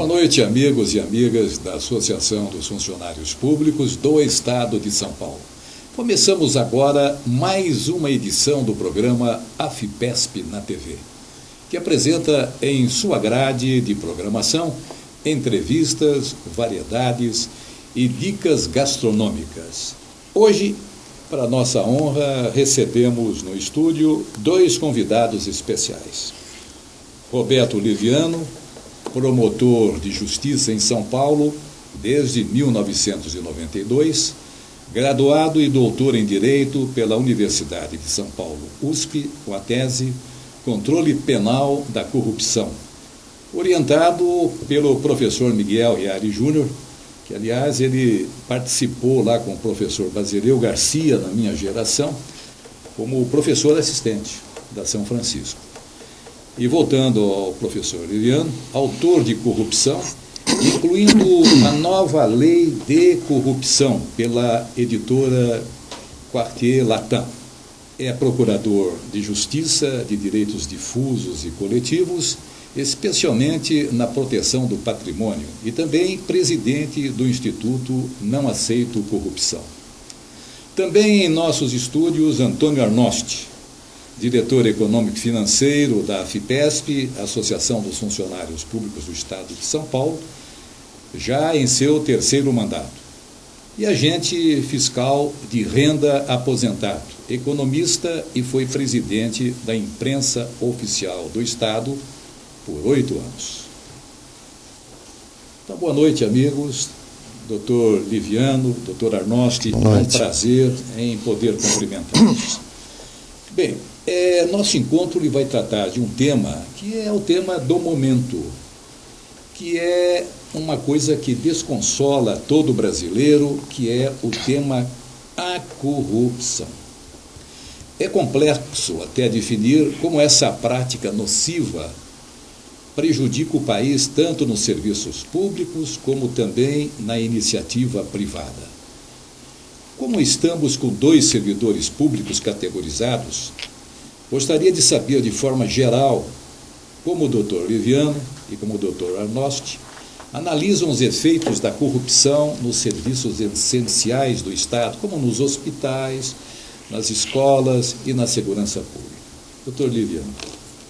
Boa noite, amigos e amigas da Associação dos Funcionários Públicos do Estado de São Paulo. Começamos agora mais uma edição do programa AFIPESP na TV, que apresenta em sua grade de programação entrevistas, variedades e dicas gastronômicas. Hoje, para nossa honra, recebemos no estúdio dois convidados especiais. Roberto Liviano, promotor de justiça em São Paulo desde 1992, graduado e doutor em Direito pela Universidade de São Paulo, USP, com a tese Controle Penal da Corrupção, orientado pelo professor Miguel Reale Júnior, que, aliás, ele participou lá com o professor Basileu Garcia, na minha geração, como professor assistente da São Francisco. E voltando ao professor Liviano, autor de Corrupção, incluindo a nova lei de corrupção pela editora Quartier Latam. É procurador de Justiça, de Direitos Difusos e Coletivos, especialmente na proteção do patrimônio, e também presidente do Instituto Não Aceito Corrupção. Também em nossos estúdios, Antônio Arnosti, diretor econômico e financeiro da AFIPESP, Associação dos Funcionários Públicos do Estado de São Paulo, já em seu terceiro mandato, e agente fiscal de renda aposentado, economista e foi presidente da imprensa oficial do Estado por 8 anos. Então, boa noite, amigos. Doutor Liviano, doutor Arnosti, é um prazer em poder cumprimentá-los. Bem, nosso encontro ele vai tratar de um tema que é o tema do momento, que é uma coisa que desconsola todo brasileiro, que é o tema a corrupção. É complexo até definir como essa prática nociva prejudica o país tanto nos serviços públicos como também na iniciativa privada. Como estamos com 2 servidores públicos categorizados, gostaria de saber de forma geral como o doutor Liviano e como o doutor Arnosti analisam os efeitos da corrupção nos serviços essenciais do Estado, como nos hospitais, nas escolas e na segurança pública. Doutor Liviano.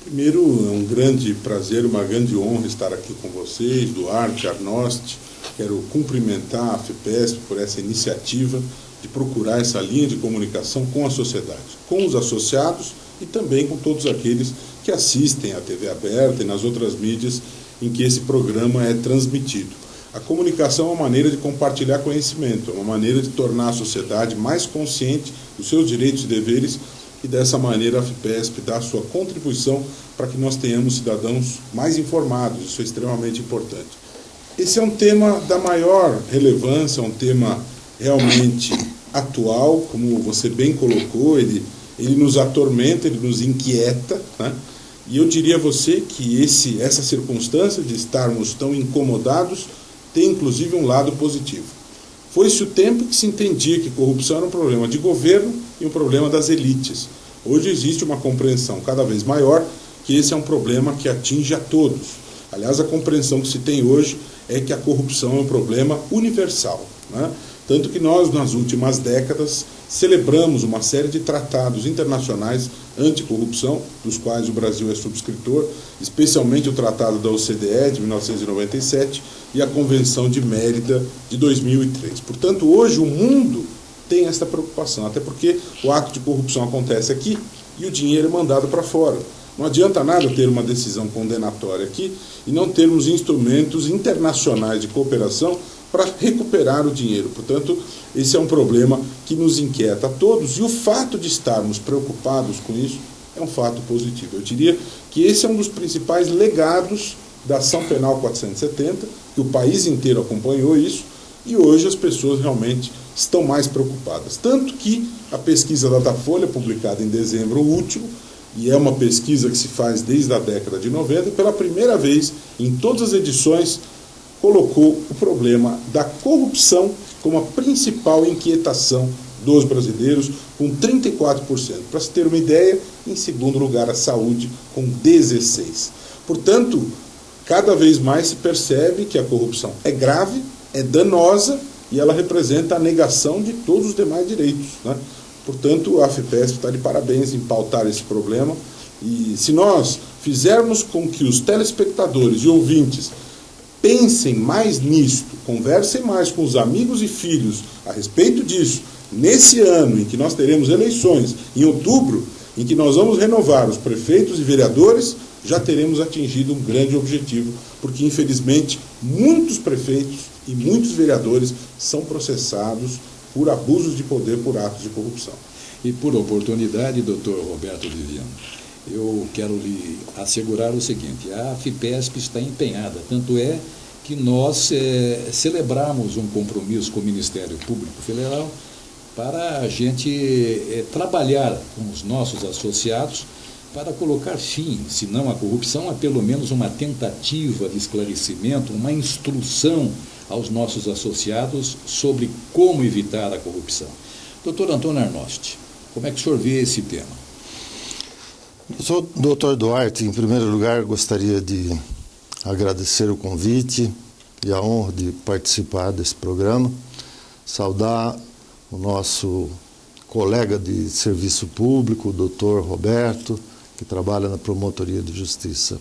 Primeiro, é um grande prazer, uma grande honra estar aqui com vocês, Duarte, Arnosti. Quero cumprimentar a AFIPESP por essa iniciativa de procurar essa linha de comunicação com a sociedade, com os associados e também com todos aqueles que assistem à TV aberta e nas outras mídias em que esse programa é transmitido. A comunicação é uma maneira de compartilhar conhecimento, é uma maneira de tornar a sociedade mais consciente dos seus direitos e deveres, e dessa maneira a AFIPESP dá a sua contribuição para que nós tenhamos cidadãos mais informados. Isso é extremamente importante. Esse é um tema da maior relevância, é um tema realmente atual, como você bem colocou, ele nos atormenta, ele nos inquieta, né? E eu diria a você que essa circunstância de estarmos tão incomodados tem inclusive um lado positivo. Foi-se o tempo que se entendia que corrupção era um problema de governo e um problema das elites. Hoje existe uma compreensão cada vez maior que esse é um problema que atinge a todos. Aliás, a compreensão que se tem hoje é que a corrupção é um problema universal, né? Tanto que nós, nas últimas décadas, celebramos uma série de tratados internacionais anticorrupção, dos quais o Brasil é subscritor, especialmente o Tratado da OCDE de 1997 e a Convenção de Mérida de 2003. Portanto, hoje o mundo tem essa preocupação, até porque o ato de corrupção acontece aqui e o dinheiro é mandado para fora. Não adianta nada ter uma decisão condenatória aqui e não termos instrumentos internacionais de cooperação para recuperar o dinheiro. Portanto, esse é um problema que nos inquieta a todos, e o fato de estarmos preocupados com isso é um fato positivo. Eu diria que esse é um dos principais legados da Ação Penal 470, que o país inteiro acompanhou isso, e hoje as pessoas realmente estão mais preocupadas. Tanto que a pesquisa da Datafolha, publicada em dezembro último, e é uma pesquisa que se faz desde a década de 90, pela primeira vez em todas as edições, colocou o problema da corrupção como a principal inquietação dos brasileiros, com 34%. Para se ter uma ideia, em segundo lugar a saúde, com 16%. Portanto, cada vez mais se percebe que a corrupção é grave, é danosa e ela representa a negação de todos os demais direitos, né? Portanto, a AFIPESP está de parabéns em pautar esse problema. E se nós fizermos com que os telespectadores e ouvintes pensem mais nisto, conversem mais com os amigos e filhos a respeito disso, nesse ano em que nós teremos eleições, em outubro, em que nós vamos renovar os prefeitos e vereadores, já teremos atingido um grande objetivo, porque, infelizmente, muitos prefeitos e muitos vereadores são processados por abusos de poder, por atos de corrupção. E por oportunidade, doutor Roberto Viviano, eu quero lhe assegurar o seguinte: a AFIPESP está empenhada, tanto é que nós celebramos um compromisso com o Ministério Público Federal para a gente trabalhar com os nossos associados para colocar fim, se não à corrupção, a pelo menos uma tentativa de esclarecimento, uma instrução aos nossos associados sobre como evitar a corrupção. Doutor Antônio Arnosti, como é que o senhor vê esse tema? Doutor Duarte, em primeiro lugar, gostaria de agradecer o convite e a honra de participar desse programa, saudar o nosso colega de serviço público, o doutor Roberto, que trabalha na Promotoria de Justiça,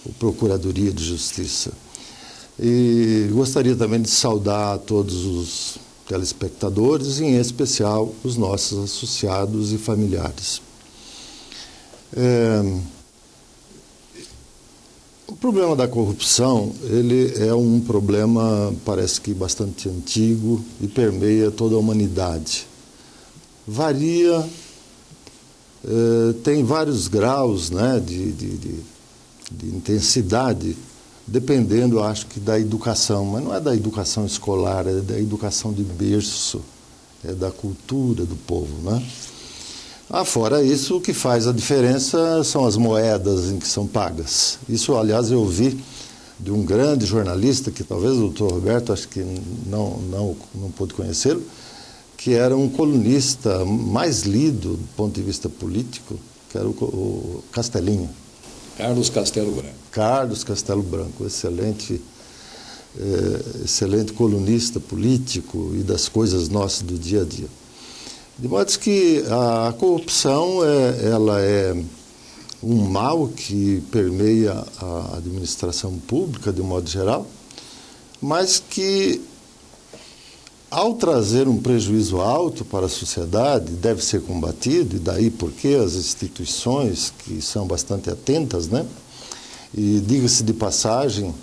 ou Procuradoria de Justiça. E gostaria também de saudar todos os telespectadores, e em especial os nossos associados e familiares. O problema da corrupção, ele é um problema, parece que bastante antigo e permeia toda a humanidade. Varia, tem vários graus, né, de intensidade, dependendo, acho que, da educação. Mas não é da educação escolar, é da educação de berço, é da cultura do povo, né? Fora isso, o que faz a diferença são as moedas em que são pagas. Isso, aliás, eu ouvi de um grande jornalista, que talvez o doutor Roberto, acho que não pôde conhecê-lo, que era um colunista mais lido do ponto de vista político, que era o Castelinho. Carlos Castelo Branco. Carlos Castelo Branco, excelente colunista político e das coisas nossas do dia a dia. De modo que a corrupção ela é um mal que permeia a administração pública, de modo geral, mas que, ao trazer um prejuízo alto para a sociedade, deve ser combatido, e daí porque as instituições, que são bastante atentas, né? E diga-se de passagem,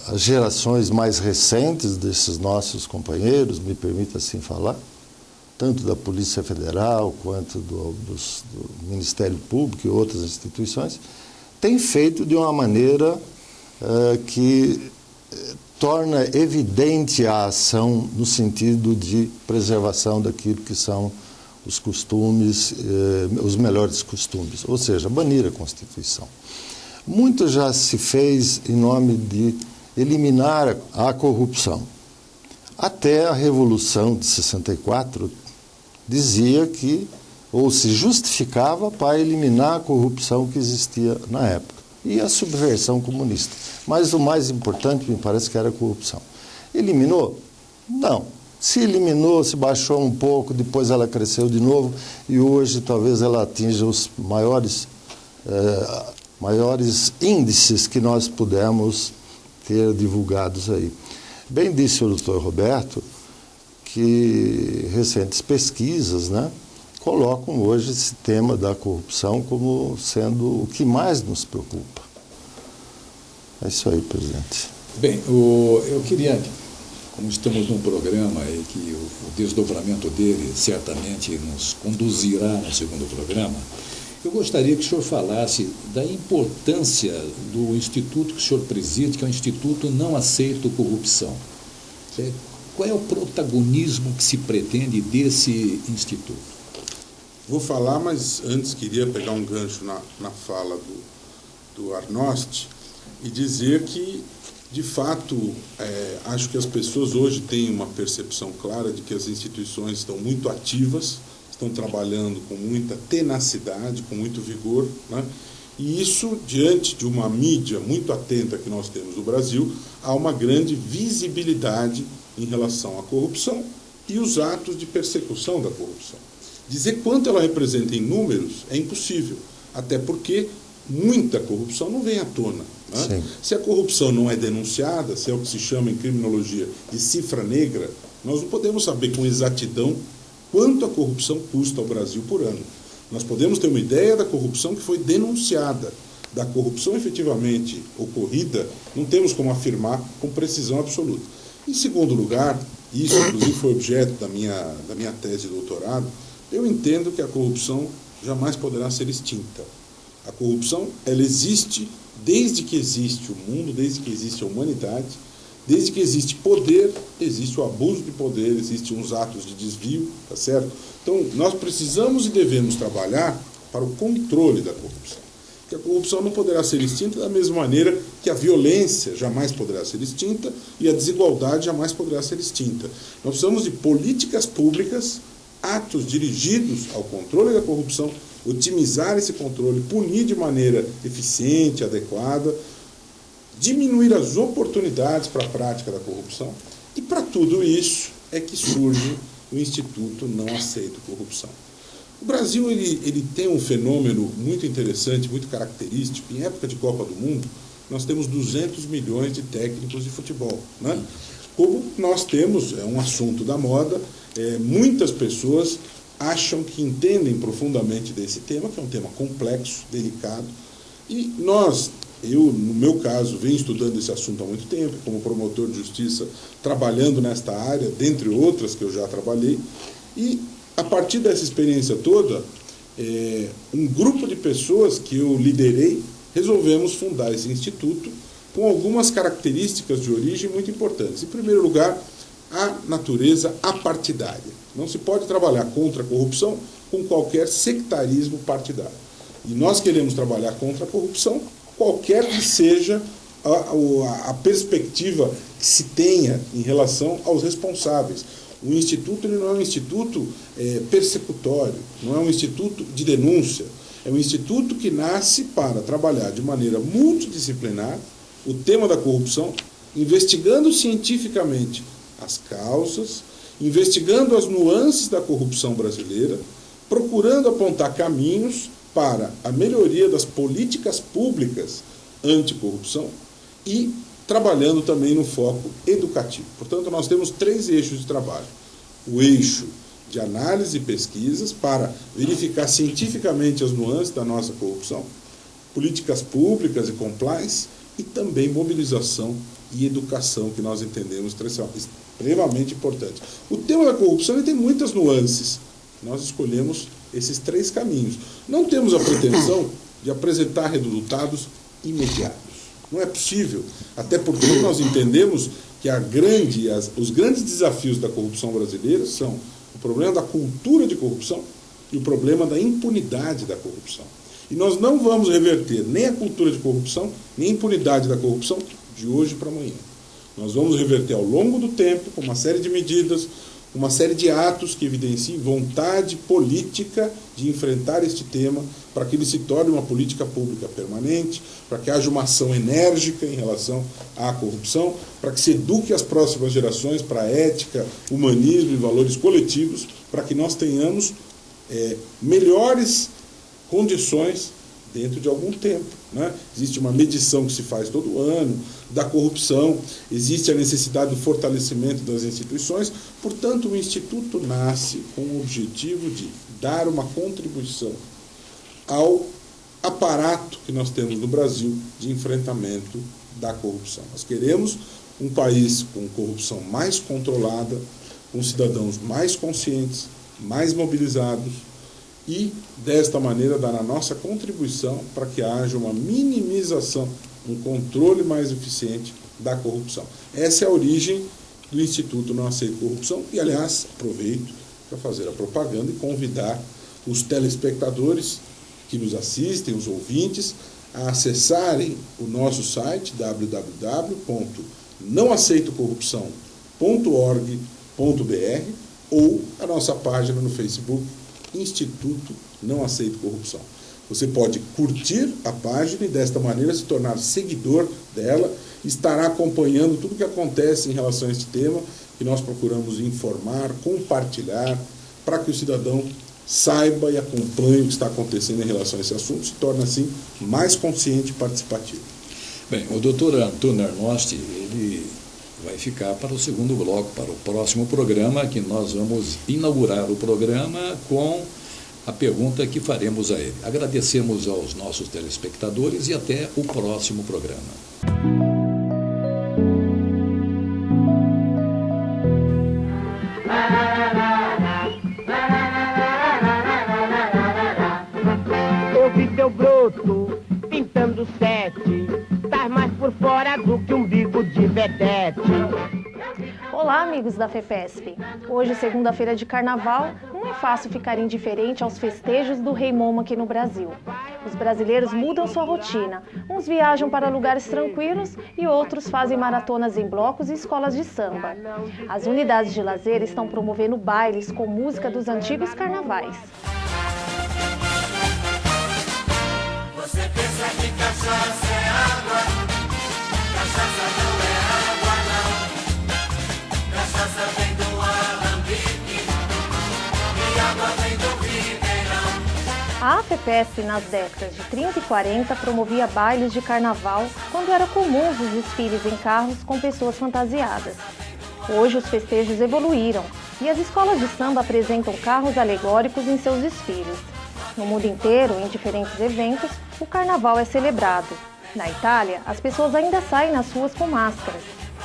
as gerações mais recentes desses nossos companheiros, me permita assim falar, tanto da Polícia Federal quanto do Ministério Público e outras instituições, têm feito de uma maneira que torna evidente a ação no sentido de preservação daquilo que são os costumes, os melhores costumes, ou seja, banir a Constituição. Muito já se fez em nome de eliminar a corrupção. Até a Revolução de 64 dizia que, ou se justificava para eliminar a corrupção que existia na época, e a subversão comunista. Mas o mais importante, me parece, que era a corrupção. Eliminou? Não. Se eliminou, se baixou um pouco, depois ela cresceu de novo, e hoje talvez ela atinja os maiores índices que nós pudemos ter divulgados aí. Bem disse o doutor Roberto que recentes pesquisas, né, colocam hoje esse tema da corrupção como sendo o que mais nos preocupa. É isso aí, presidente. Bem, eu queria, como estamos num programa e que o desdobramento dele certamente nos conduzirá no segundo programa, eu gostaria que o senhor falasse da importância do instituto que o senhor preside, que é o Instituto Não Aceito Corrupção. Qual é o protagonismo que se pretende desse instituto? Vou falar, mas antes queria pegar um gancho na fala do Arnosti e dizer que, de fato, acho que as pessoas hoje têm uma percepção clara de que as instituições estão muito ativas, estão trabalhando com muita tenacidade, com muito vigor, né? E isso, diante de uma mídia muito atenta que nós temos no Brasil, há uma grande visibilidade em relação à corrupção e os atos de persecução da corrupção. Dizer quanto ela representa em números é impossível, até porque muita corrupção não vem à tona. Né? Se a corrupção não é denunciada, se é o que se chama em criminologia de cifra negra, nós não podemos saber com exatidão quanto a corrupção custa ao Brasil por ano. Nós podemos ter uma ideia da corrupção que foi denunciada. Da corrupção efetivamente ocorrida, não temos como afirmar com precisão absoluta. Em segundo lugar, isso inclusive foi objeto da minha tese de doutorado, eu entendo que a corrupção jamais poderá ser extinta. A corrupção, ela existe desde que existe o mundo, desde que existe a humanidade, desde que existe poder, existe o abuso de poder, existem uns atos de desvio, tá certo? Então, nós precisamos e devemos trabalhar para o controle da corrupção. Porque a corrupção não poderá ser extinta da mesma maneira que a violência jamais poderá ser extinta e a desigualdade jamais poderá ser extinta. Nós precisamos de políticas públicas, atos dirigidos ao controle da corrupção, otimizar esse controle, punir de maneira eficiente, adequada, diminuir as oportunidades para a prática da corrupção. E para tudo isso é que surge o Instituto Não Aceito Corrupção. O Brasil ele tem um fenômeno muito interessante, muito característico. Em época de Copa do Mundo, nós temos 200 milhões de técnicos de futebol. Né? Como nós temos, é um assunto da moda, muitas pessoas acham que entendem profundamente desse tema, que é um tema complexo, delicado, e eu, no meu caso, venho estudando esse assunto há muito tempo, como promotor de justiça, trabalhando nesta área, dentre outras que eu já trabalhei, e a partir dessa experiência toda, um grupo de pessoas que eu liderei, resolvemos fundar esse instituto com algumas características de origem muito importantes. Em primeiro lugar, a natureza apartidária. Não se pode trabalhar contra a corrupção com qualquer sectarismo partidário. E nós queremos trabalhar contra a corrupção, qualquer que seja a perspectiva que se tenha em relação aos responsáveis. O Instituto ele não é um instituto persecutório, não é um instituto de denúncia, é um instituto que nasce para trabalhar de maneira multidisciplinar o tema da corrupção, investigando cientificamente as causas, investigando as nuances da corrupção brasileira, procurando apontar caminhos para a melhoria das políticas públicas anticorrupção e trabalhando também no foco educativo. Portanto, nós temos 3 eixos de trabalho. O eixo de análise e pesquisas para verificar cientificamente as nuances da nossa corrupção, políticas públicas e compliance e também mobilização e educação, que nós entendemos extremamente importante. O tema da corrupção ele tem muitas nuances. Nós escolhemos esses 3 caminhos. Não temos a pretensão de apresentar resultados imediatos. Não é possível, até porque nós entendemos que os grandes desafios da corrupção brasileira são o problema da cultura de corrupção e o problema da impunidade da corrupção. E nós não vamos reverter nem a cultura de corrupção, nem a impunidade da corrupção de hoje para amanhã. Nós vamos reverter ao longo do tempo, com uma série de medidas, uma série de atos que evidenciem vontade política de enfrentar este tema, para que ele se torne uma política pública permanente, para que haja uma ação enérgica em relação à corrupção, para que se eduque as próximas gerações para a ética, humanismo e valores coletivos, para que nós tenhamos melhores condições dentro de algum tempo. Né? Existe uma medição que se faz todo ano da corrupção, existe a necessidade do fortalecimento das instituições, portanto o Instituto nasce com o objetivo de dar uma contribuição ao aparato que nós temos no Brasil de enfrentamento da corrupção. Nós queremos um país com corrupção mais controlada, com cidadãos mais conscientes, mais mobilizados, e, desta maneira, dar a nossa contribuição para que haja uma minimização, um controle mais eficiente da corrupção. Essa é a origem do Instituto Não Aceito Corrupção e, aliás, aproveito para fazer a propaganda e convidar os telespectadores que nos assistem, os ouvintes, a acessarem o nosso site www.nãoaceitocorrupção.org.br ou a nossa página no Facebook, Instituto Não Aceito Corrupção. Você pode curtir a página e desta maneira se tornar seguidor dela, estará acompanhando tudo o que acontece em relação a este tema, que nós procuramos informar, compartilhar, para que o cidadão saiba e acompanhe o que está acontecendo em relação a esse assunto, se torna assim mais consciente e participativo. Bem, o doutor Antônio Arnosti, ele vai ficar para o segundo bloco, para o próximo programa, que nós vamos inaugurar o programa com a pergunta que faremos a ele. Agradecemos aos nossos telespectadores e até o próximo programa. Eu vi teu broto pintando sete, tá mais por fora do que um bico de vedete. Olá, amigos da FEPESP. Hoje, segunda-feira de carnaval, não é fácil ficar indiferente aos festejos do Rei Momo aqui no Brasil. Os brasileiros mudam sua rotina. Uns viajam para lugares tranquilos e outros fazem maratonas em blocos e escolas de samba. As unidades de lazer estão promovendo bailes com música dos antigos carnavais. Você pensa que cachaça é água? Cachaça não é água, não. Cachaça vem do alambique e água vem do ribeirão. A FEPESP, nas décadas de 30 e 40, promovia bailes de carnaval quando era comum os desfiles em carros com pessoas fantasiadas. Hoje os festejos evoluíram e as escolas de samba apresentam carros alegóricos em seus desfiles. No mundo inteiro, em diferentes eventos, o carnaval é celebrado. Na Itália, as pessoas ainda saem nas ruas com máscaras.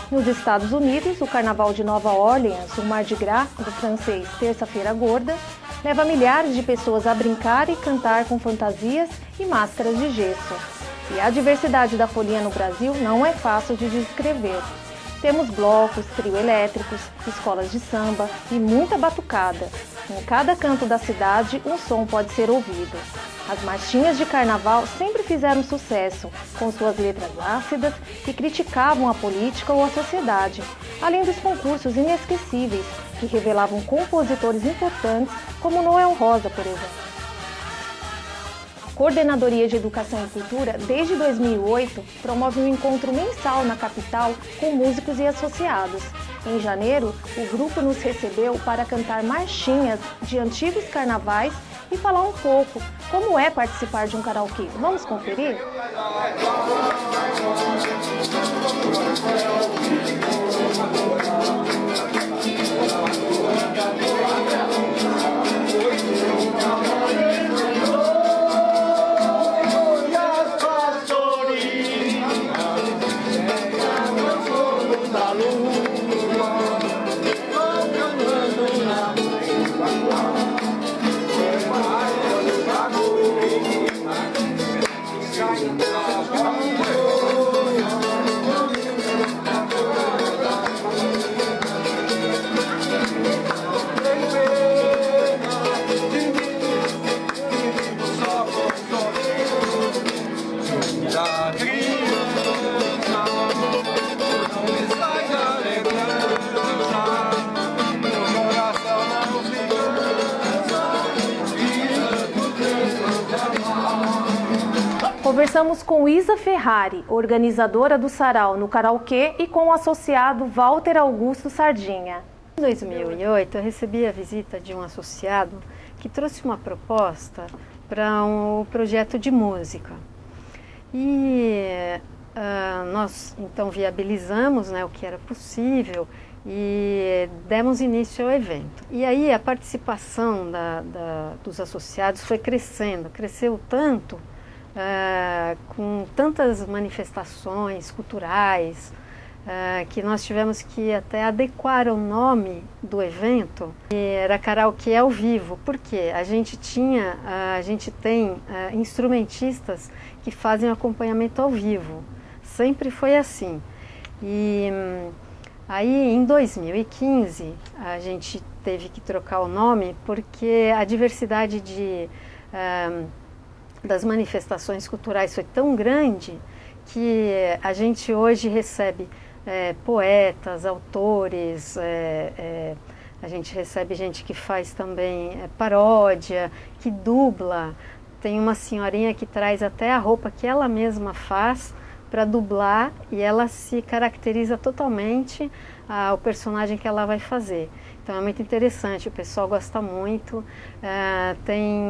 Nos Estados Unidos, o Carnaval de Nova Orleans, o Mardi Gras, do francês Terça-feira Gorda, leva milhares de pessoas a brincar e cantar com fantasias e máscaras de gesso. E a diversidade da folia no Brasil não é fácil de descrever. Temos blocos, trio elétricos, escolas de samba e muita batucada. Em cada canto da cidade, um som pode ser ouvido. As marchinhas de carnaval sempre fizeram sucesso, com suas letras ácidas que criticavam a política ou a sociedade, além dos concursos inesquecíveis, que revelavam compositores importantes, como Noel Rosa, por exemplo. A Coordenadoria de Educação e Cultura, desde 2008, promove um encontro mensal na capital com músicos e associados. Em janeiro, o grupo nos recebeu para cantar marchinhas de antigos carnavais e falar um pouco como é participar de um karaokê. Vamos conferir? Conversamos com Isa Ferrari, organizadora do Sarau no Karaokê, e com o associado Walter Augusto Sardinha. Em 2008, eu recebi a visita de um associado que trouxe uma proposta para um projeto de música. E nós, então, viabilizamos, né, o que era possível e demos início ao evento. E aí a participação dos associados foi cresceu tanto, com tantas manifestações culturais, que nós tivemos que até adequar o nome do evento. E era karaokê ao vivo, porque a gente tem instrumentistas que fazem acompanhamento ao vivo. Sempre foi assim. E aí em 2015 a gente teve que trocar o nome porque a diversidade das manifestações culturais foi tão grande que a gente hoje recebe poetas, autores, a gente recebe gente que faz também paródia, que dubla, tem uma senhorinha que traz até a roupa que ela mesma faz para dublar e ela se caracteriza totalmente o personagem que ela vai fazer. Então é muito interessante, o pessoal gosta muito. Tem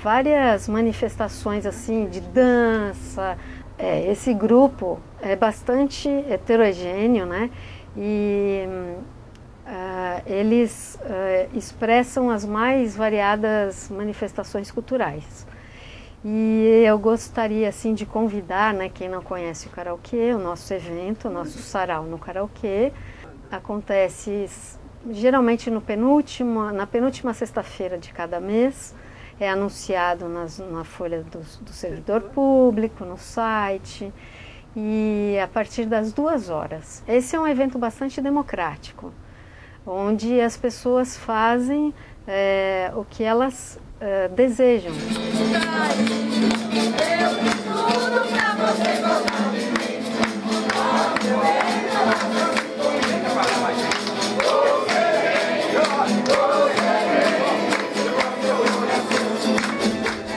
várias manifestações assim de dança. Esse grupo é bastante heterogêneo, né? E eles expressam as mais variadas manifestações culturais. E eu gostaria assim de convidar, né, quem não conhece o karaokê, o nosso evento, o nosso sarau no karaokê, acontece geralmente na penúltima sexta-feira de cada mês, é anunciado na folha do servidor público, no site, e a partir das 2 horas. Esse é um evento bastante democrático, onde as pessoas fazem o que elas desejam.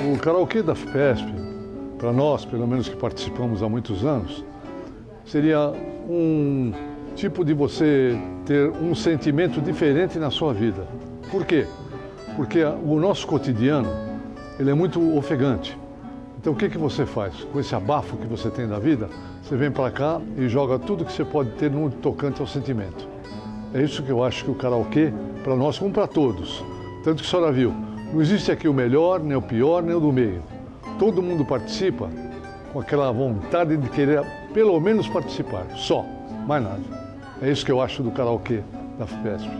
O karaokê da FIPESP, para nós, pelo menos que participamos há muitos anos, seria um tipo de você ter um sentimento diferente na sua vida. Por quê? Porque o nosso cotidiano, ele é muito ofegante. Então o que você faz? Com esse abafo que você tem da vida, você vem para cá e joga tudo que você pode ter no tocante ao sentimento. É isso que eu acho que o karaokê, para nós como para todos, tanto que a senhora viu, não existe aqui o melhor, nem o pior, nem o do meio. Todo mundo participa com aquela vontade de querer pelo menos participar, só, mais nada. É isso que eu acho do karaokê da FIPESP.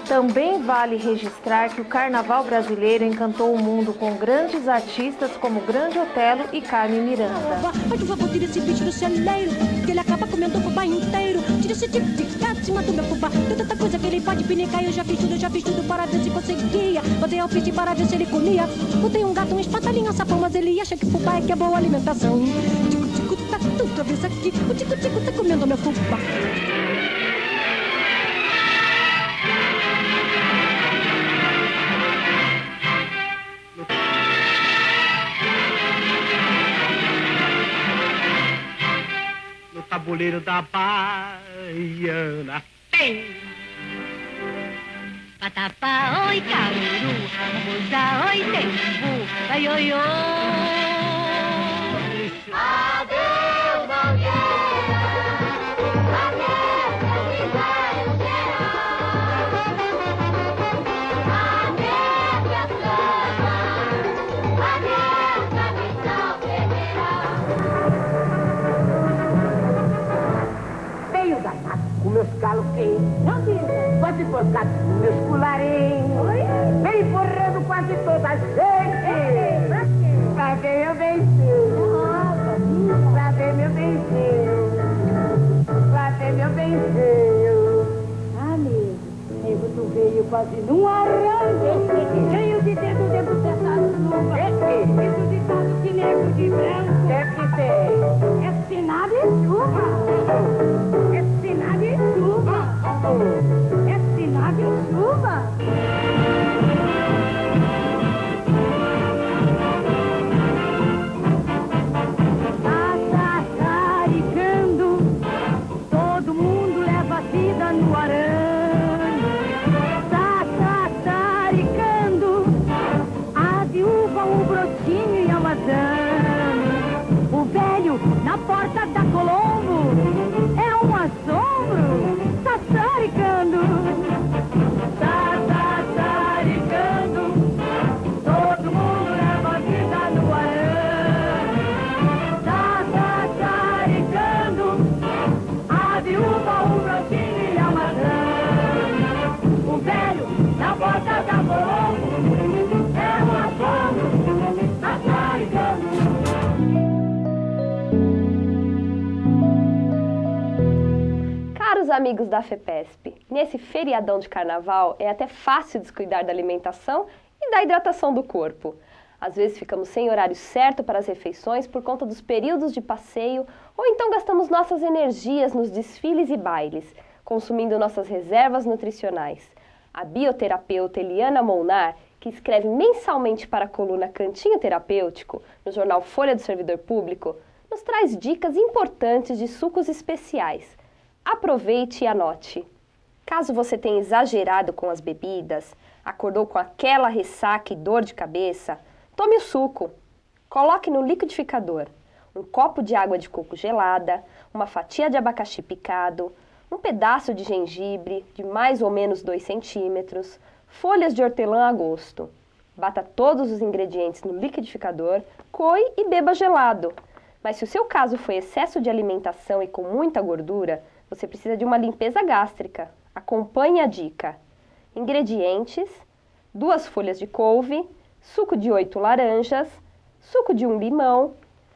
Também vale registrar que o Carnaval brasileiro encantou o mundo com grandes artistas como Grande Otelo e Carmen Miranda. Faz um favor, tira esse bicho do celeiro, que ele acaba comendo o fubá inteiro. Tira esse tipo de gato em cima do meu fubá. Tem tanta coisa que ele pode pinicar. Eu já fiz tudo para ver se conseguia. Botei alpiste para ver se ele comia. Botei um gato, um espantalhinho, sapão, mas ele acha que fubá é que é boa alimentação. Tico-tico tá tudo a vez aqui. O tico-tico tá comendo meu fubá. Tabuleiro da Baiana tem Patapá, oi, caruru, musa, oi, tembu, ai, oi, oi. Adeus, Mangueira, adeus, com meus calos quentes, quase forcados com meus colarinhos, vem empurrando quase toda a gente, pra ver meu benzinho, pra ver meu benzinho, pra ver meu benzinho. Amigo, tu veio quase num arranjo, cheio de dedo dentro dessa luva, isso de tal de negro de branco, Deve que tem. é sinal de chuva. É sinal de chuva. É sinal de chuva. Tá sassaricando, todo mundo leva a vida no arame. Tá sassaricando, a viúva, o brotinho e a madame. O velho na porta da Colombo é um assombro, sassaricando. Sassaricando. amigos da FEPESP, nesse feriadão de carnaval é até fácil descuidar da alimentação e da hidratação do corpo. Às vezes ficamos sem horário certo para as refeições por conta dos períodos de passeio ou então gastamos nossas energias nos desfiles e bailes, consumindo nossas reservas nutricionais. A bioterapeuta Eliana Molnar, que escreve mensalmente para a coluna Cantinho Terapêutico, no jornal Folha do Servidor Público, nos traz dicas importantes de sucos especiais. Aproveite e anote. Caso você tenha exagerado com as bebidas, acordou com aquela ressaca e dor de cabeça, tome o suco. Coloque no liquidificador um copo de água de coco gelada, uma fatia de abacaxi picado, um pedaço de gengibre de mais ou menos 2 centímetros, folhas de hortelã a gosto. Bata todos os ingredientes no liquidificador, coe e beba gelado. Mas se o seu caso foi excesso de alimentação e com muita gordura, você precisa de uma limpeza gástrica. Acompanhe a dica. Ingredientes: 2 folhas de couve, suco de 8 laranjas, suco de 1 limão.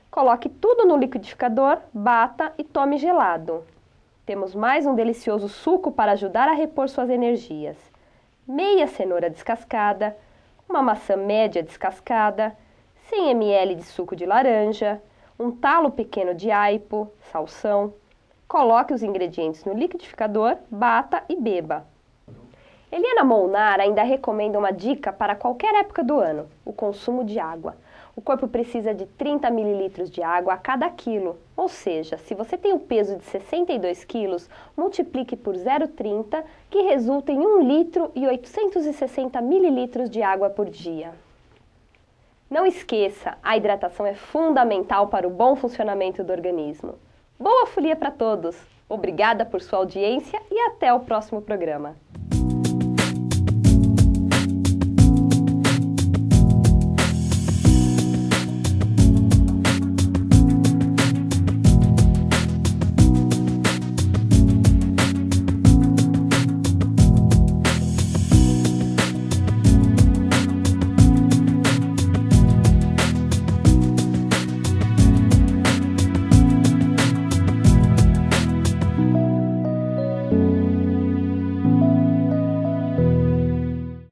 Coloque tudo no liquidificador, bata e tome gelado. Temos mais um delicioso suco para ajudar a repor suas energias. Meia cenoura descascada, uma maçã média descascada, 100 ml de suco de laranja, um talo pequeno de aipo, salsão. Coloque os ingredientes no liquidificador, bata e beba. Eliana Molnar ainda recomenda uma dica para qualquer época do ano: o consumo de água. O corpo precisa de 30 ml de água a cada quilo, ou seja, se você tem o peso de 62 quilos, multiplique por 0,30, que resulta em 1 litro e 860 mililitros de água por dia. Não esqueça, a hidratação é fundamental para o bom funcionamento do organismo. Boa folia para todos! Obrigada por sua audiência e até o próximo programa.